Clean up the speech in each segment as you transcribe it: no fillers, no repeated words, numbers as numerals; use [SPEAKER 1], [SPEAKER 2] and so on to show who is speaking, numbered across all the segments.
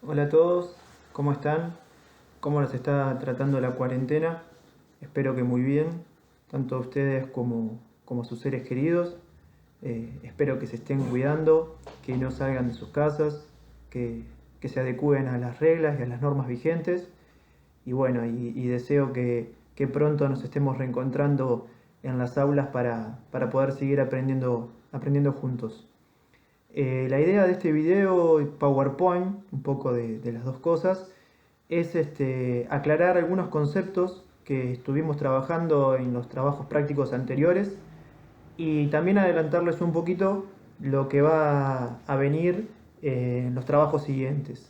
[SPEAKER 1] Hola a todos, ¿cómo están? ¿Cómo los está tratando la cuarentena? Espero que muy bien, tanto ustedes como sus seres queridos. Espero que se estén cuidando, que no salgan de sus casas, que se adecúen a las reglas y a las normas vigentes. Y bueno, y deseo que pronto nos estemos reencontrando en las aulas para poder seguir aprendiendo juntos. La idea de este video, PowerPoint, un poco de las dos cosas, es aclarar algunos conceptos que estuvimos trabajando en los trabajos prácticos anteriores y también adelantarles un poquito lo que va a venir en los trabajos siguientes.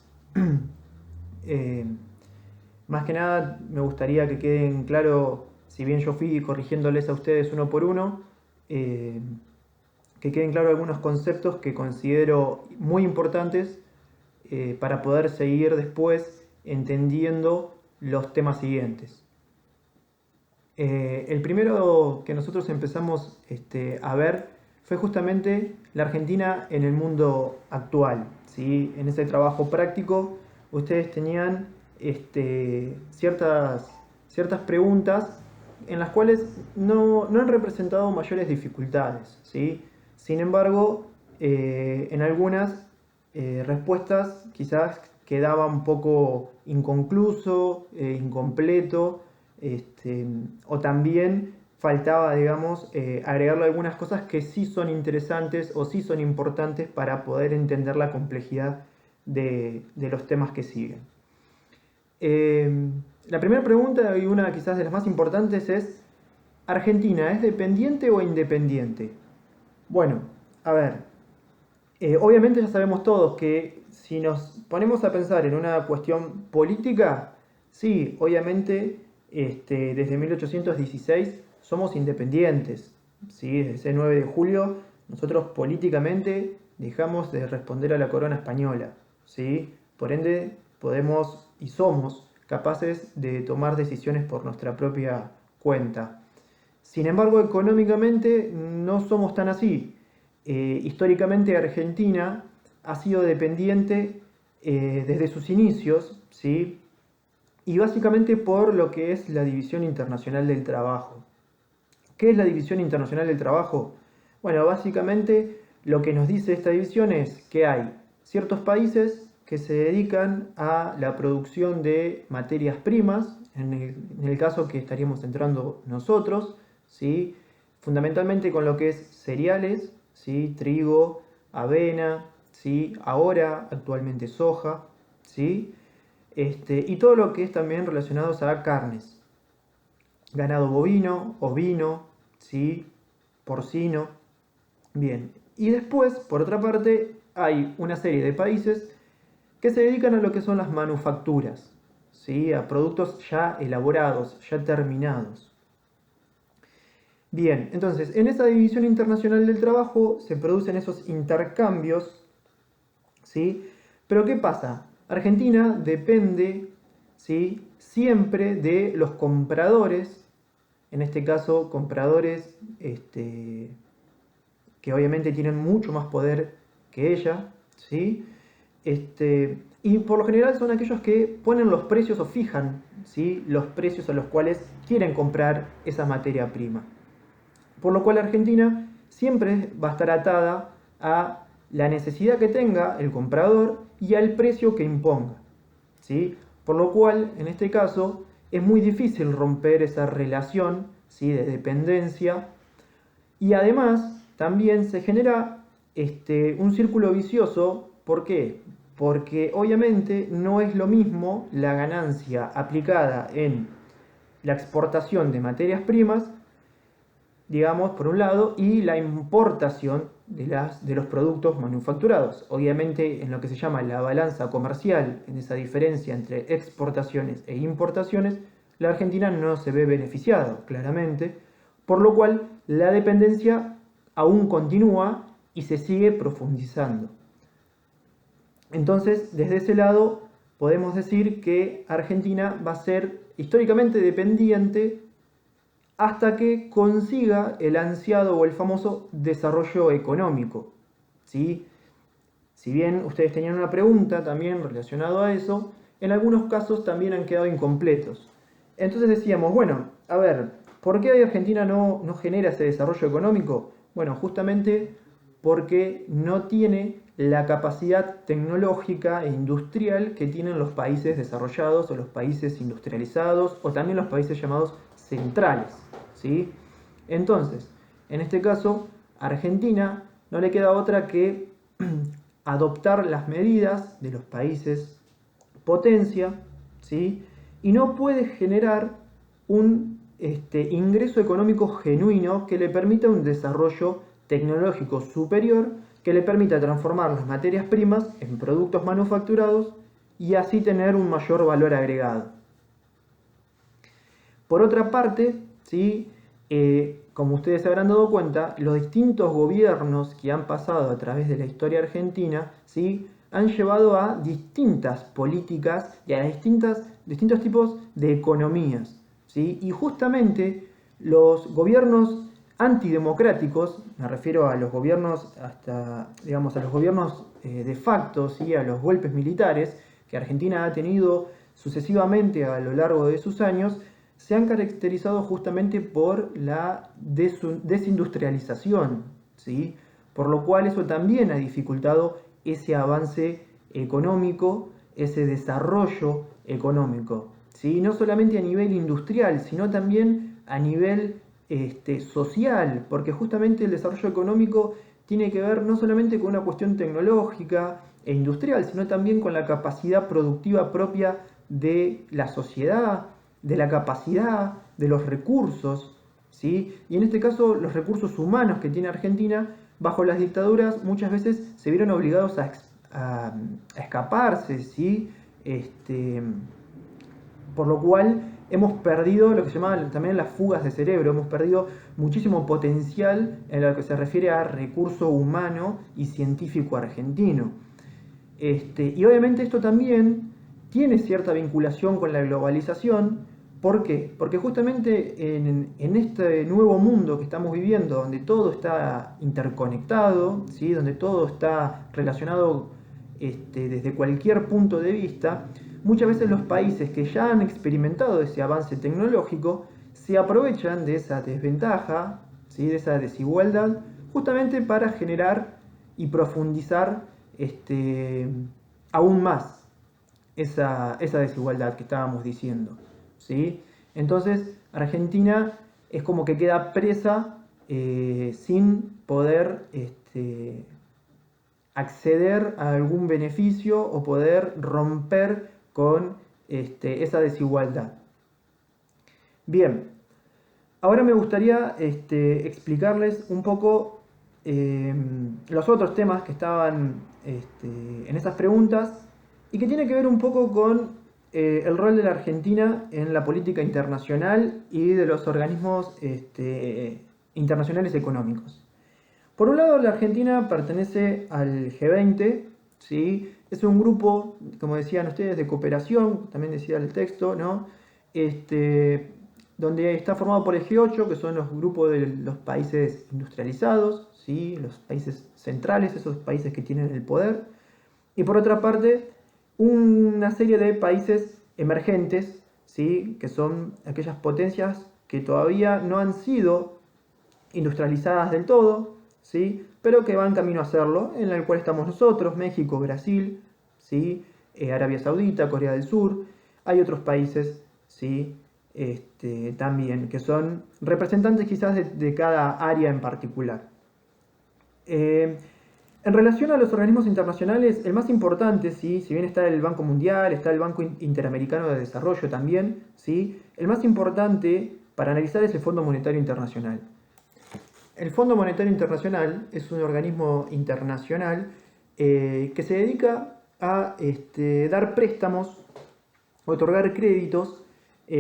[SPEAKER 1] Eh, Más que nada me gustaría que queden claro, si bien yo fui corrigiéndoles a ustedes uno por uno, eh, que queden claros algunos conceptos que considero muy importantes para poder seguir después entendiendo los temas siguientes. El primero que nosotros empezamos a ver fue justamente la Argentina en el mundo actual. ¿Sí? En ese trabajo práctico ustedes tenían ciertas preguntas en las cuales no han representado mayores dificultades. ¿Sí? Sin embargo, en algunas respuestas quizás quedaba un poco inconcluso, incompleto, o también faltaba, digamos, agregarle algunas cosas que sí son interesantes o sí son importantes para poder entender la complejidad de los temas que siguen. La primera pregunta, y una quizás de las más importantes, es: ¿Argentina es dependiente o independiente? Bueno, a ver, obviamente ya sabemos todos que si nos ponemos a pensar en una cuestión política, sí, obviamente desde 1816 somos independientes. ¿Sí? Desde ese 9 de julio nosotros políticamente dejamos de responder a la corona española. ¿Sí? Por ende podemos y somos capaces de tomar decisiones por nuestra propia cuenta. Sin embargo, económicamente no somos tan así. Históricamente Argentina ha sido dependiente desde sus inicios, ¿sí? Y básicamente por lo que es la División Internacional del Trabajo. ¿Qué es la División Internacional del Trabajo? Bueno, básicamente lo que nos dice esta división es que hay ciertos países que se dedican a la producción de materias primas, en el caso que estaríamos entrando nosotros, ¿sí? Fundamentalmente con lo que es cereales, ¿sí? Trigo, avena, ¿sí? Ahora actualmente soja, ¿sí? Y todo lo que es también relacionado a carnes, ganado bovino, ovino, ¿sí? Porcino. Bien, y después, por otra parte, hay una serie de países que se dedican a lo que son las manufacturas, ¿sí? A productos ya elaborados, ya terminados. Bien, entonces, en esa división internacional del trabajo se producen esos intercambios, ¿sí? Pero ¿qué pasa? Argentina depende, ¿sí? Siempre de los compradores, en este caso compradores que obviamente tienen mucho más poder que ella, ¿sí? Y por lo general son aquellos que ponen los precios o fijan, ¿sí? Los precios a los cuales quieren comprar esa materia prima. Por lo cual Argentina siempre va a estar atada a la necesidad que tenga el comprador y al precio que imponga, ¿sí? Por lo cual, en este caso, es muy difícil romper esa relación, ¿sí? De dependencia, y además también se genera un círculo vicioso. ¿Por qué? Porque obviamente no es lo mismo la ganancia aplicada en la exportación de materias primas, digamos, por un lado, y la importación de los productos manufacturados. Obviamente, en lo que se llama la balanza comercial, en esa diferencia entre exportaciones e importaciones, la Argentina no se ve beneficiada, claramente, por lo cual la dependencia aún continúa y se sigue profundizando. Entonces, desde ese lado, podemos decir que Argentina va a ser históricamente dependiente hasta que consiga el ansiado o el famoso desarrollo económico, ¿sí? si bien ustedes tenían una pregunta también relacionada a eso, en algunos casos también han quedado incompletos. Entonces decíamos, bueno, a ver, ¿por qué Argentina no genera ese desarrollo económico? Bueno, justamente porque no tiene la capacidad tecnológica e industrial que tienen los países desarrollados o los países industrializados o también los países llamados centrales, ¿sí? Entonces, en este caso, a Argentina no le queda otra que adoptar las medidas de los países potencia, ¿sí? Y no puede generar un ingreso económico genuino que le permita un desarrollo tecnológico superior, que le permita transformar las materias primas en productos manufacturados y así tener un mayor valor agregado. Por otra parte, ¿sí? Como ustedes se habrán dado cuenta, los distintos gobiernos que han pasado a través de la historia argentina, ¿sí? Han llevado a distintas políticas y a distintos tipos de economías, ¿sí? Y justamente los gobiernos antidemocráticos, me refiero a los gobiernos digamos, a los gobiernos de facto, ¿sí? A los golpes militares que Argentina ha tenido sucesivamente a lo largo de sus años, se han caracterizado justamente por la desindustrialización, ¿sí? Por lo cual eso también ha dificultado ese avance económico, ese desarrollo económico, ¿sí? No solamente a nivel industrial, sino también a nivel social, porque justamente el desarrollo económico tiene que ver no solamente con una cuestión tecnológica e industrial, sino también con la capacidad productiva propia de la sociedad, de la capacidad, de los recursos, ¿sí? Y en este caso los recursos humanos que tiene Argentina, bajo las dictaduras muchas veces se vieron obligados a escaparse, ¿sí? Por lo cual hemos perdido lo que se llama también las fugas de cerebro, hemos perdido muchísimo potencial en lo que se refiere a recurso humano y científico argentino. Y obviamente esto también tiene cierta vinculación con la globalización. ¿Por qué? Porque justamente en este nuevo mundo que estamos viviendo, donde todo está interconectado, ¿sí? Donde todo está relacionado desde cualquier punto de vista, muchas veces los países que ya han experimentado ese avance tecnológico se aprovechan de esa desventaja, ¿sí? De esa desigualdad, justamente para generar y profundizar aún más esa desigualdad que estábamos diciendo, ¿sí? Entonces Argentina es como que queda presa sin poder acceder a algún beneficio o poder romper con esa desigualdad. Bien, ahora me gustaría explicarles un poco los otros temas que estaban en esas preguntas y que tiene que ver un poco con el rol de la Argentina en la política internacional y de los organismos internacionales económicos. Por un lado, la Argentina pertenece al G20, ¿sí? Es un grupo, como decían ustedes, de cooperación, también decía el texto, ¿no? Donde está formado por el G8, que son los grupos de los países industrializados, ¿sí? Los países centrales, esos países que tienen el poder. Y por otra parte, una serie de países emergentes, ¿sí? Que son aquellas potencias que todavía no han sido industrializadas del todo, ¿sí? Pero que van camino a hacerlo, en el cual estamos nosotros, México, Brasil, ¿sí? Arabia Saudita, Corea del Sur. Hay otros países, ¿sí? También que son representantes quizás de cada área en particular. En relación a los organismos internacionales, el más importante, ¿sí? Si bien está el Banco Mundial, está el Banco Interamericano de Desarrollo también, ¿sí? El más importante para analizar es el Fondo Monetario Internacional. El Fondo Monetario Internacional es un organismo internacional que se dedica a dar préstamos, otorgar créditos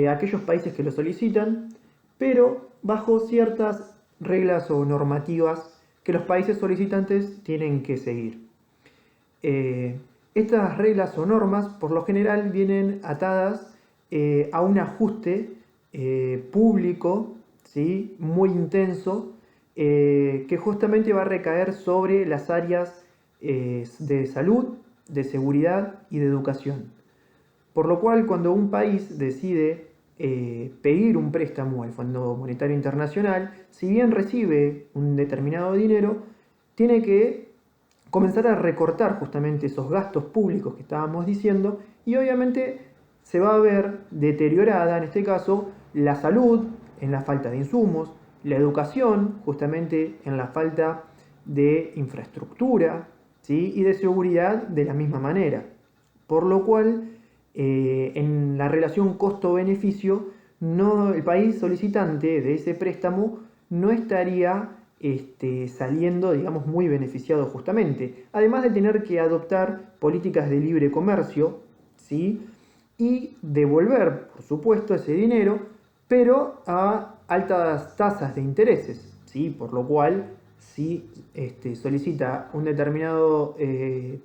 [SPEAKER 1] a aquellos países que lo solicitan, pero bajo ciertas reglas o normativas que los países solicitantes tienen que seguir. Estas reglas o normas por lo general vienen atadas a un ajuste público, ¿sí? Muy intenso, que justamente va a recaer sobre las áreas de salud, de seguridad y de educación. Por lo cual, cuando un país decide pedir un préstamo al Fondo Monetario Internacional, si bien recibe un determinado dinero, tiene que comenzar a recortar justamente esos gastos públicos que estábamos diciendo, y obviamente se va a ver deteriorada, en este caso, la salud en la falta de insumos, la educación justamente en la falta de infraestructura, ¿sí? Y de seguridad de la misma manera. Por lo cual, en la relación costo-beneficio, el país solicitante de ese préstamo no estaría saliendo, digamos, muy beneficiado justamente. Además de tener que adoptar políticas de libre comercio, ¿sí? Y devolver, por supuesto, ese dinero, pero a altas tasas de intereses, ¿sí? Por lo cual, si solicita un determinado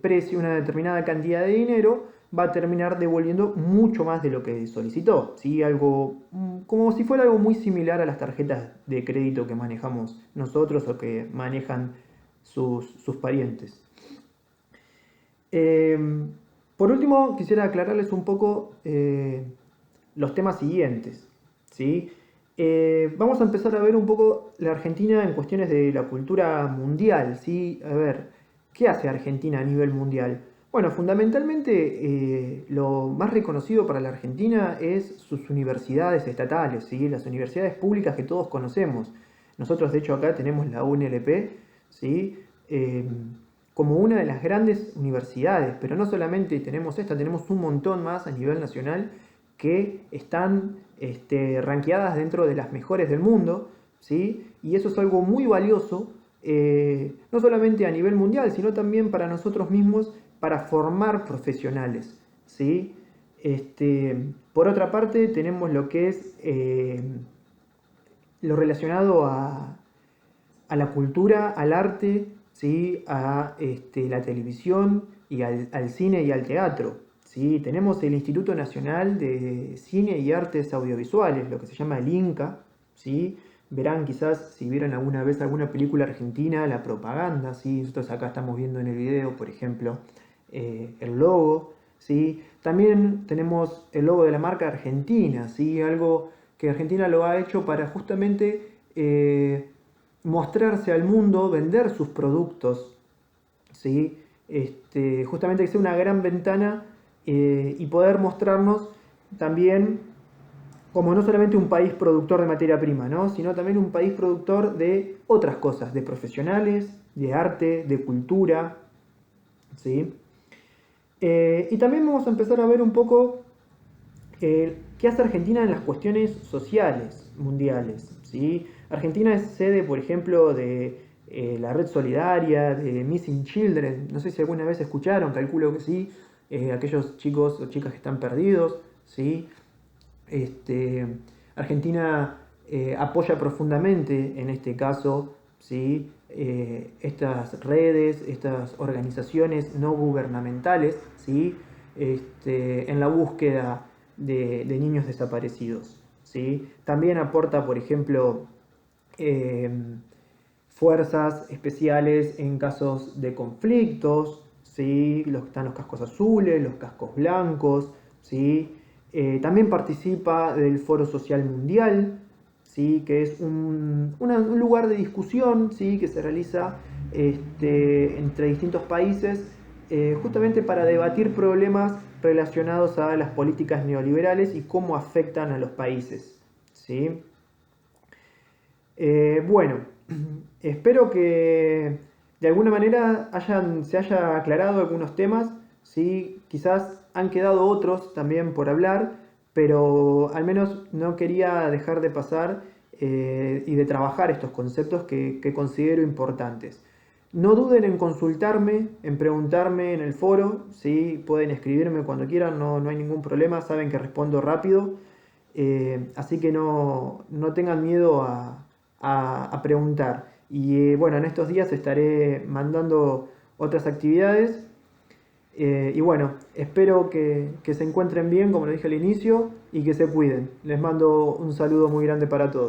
[SPEAKER 1] precio, una determinada cantidad de dinero, va a terminar devolviendo mucho más de lo que solicitó, ¿sí? Algo como si fuera algo muy similar a las tarjetas de crédito que manejamos nosotros o que manejan sus parientes. Por último, quisiera aclararles un poco los temas siguientes, ¿sí? Vamos a empezar a ver un poco la Argentina en cuestiones de la cultura mundial, ¿sí? A ver, ¿qué hace Argentina a nivel mundial? Bueno, fundamentalmente lo más reconocido para la Argentina es sus universidades estatales, ¿sí? Las universidades públicas que todos conocemos. Nosotros, de hecho, acá tenemos la UNLP, ¿sí? Como una de las grandes universidades, pero no solamente tenemos esta, tenemos un montón más a nivel nacional que están rankeadas dentro de las mejores del mundo, ¿sí? Y eso es algo muy valioso, no solamente a nivel mundial, sino también para nosotros mismos, para formar profesionales, ¿sí? Por otra parte, tenemos lo que es lo relacionado a la cultura, al arte, ¿sí? A la televisión y al cine y al teatro, ¿sí? Tenemos el Instituto Nacional de Cine y Artes Audiovisuales, lo que se llama el INCA, ¿sí? Verán quizás si vieron alguna vez alguna película argentina, la propaganda, ¿sí? Nosotros acá estamos viendo en el video, por ejemplo, el logo, ¿sí? También tenemos el logo de la marca Argentina, ¿sí? Algo que Argentina lo ha hecho para justamente mostrarse al mundo, vender sus productos, ¿sí? Justamente que sea una gran ventana y poder mostrarnos también como no solamente un país productor de materia prima, ¿no? Sino también un país productor de otras cosas, de profesionales, de arte, de cultura, ¿sí? Y también vamos a empezar a ver un poco qué hace Argentina en las cuestiones sociales mundiales, ¿sí? Argentina es sede, por ejemplo, de la Red Solidaria, de Missing Children, no sé si alguna vez escucharon, calculo que sí, aquellos chicos o chicas que están perdidos, ¿sí? Argentina apoya profundamente en este caso, ¿sí? Estas redes, estas organizaciones no gubernamentales, ¿sí? En la búsqueda de niños desaparecidos, ¿sí? También aporta, por ejemplo, fuerzas especiales en casos de conflictos, ¿sí? Están los cascos azules, los cascos blancos, ¿sí? También participa del Foro Social Mundial, ¿sí? Que es un lugar de discusión, ¿sí? Que se realiza entre distintos países justamente para debatir problemas relacionados a las políticas neoliberales y cómo afectan a los países, ¿sí? Bueno, espero que de alguna manera se haya aclarado algunos temas, ¿sí? Quizás han quedado otros también por hablar, pero al menos no quería dejar de pasar y de trabajar estos conceptos que considero importantes. No duden en consultarme, en preguntarme en el foro, ¿sí? Pueden escribirme cuando quieran, no hay ningún problema, saben que respondo rápido, así que no tengan miedo a preguntar. Y bueno, en estos días estaré mandando otras actividades. Y bueno, espero que se encuentren bien, como lo dije al inicio, y que se cuiden. Les mando un saludo muy grande para todos.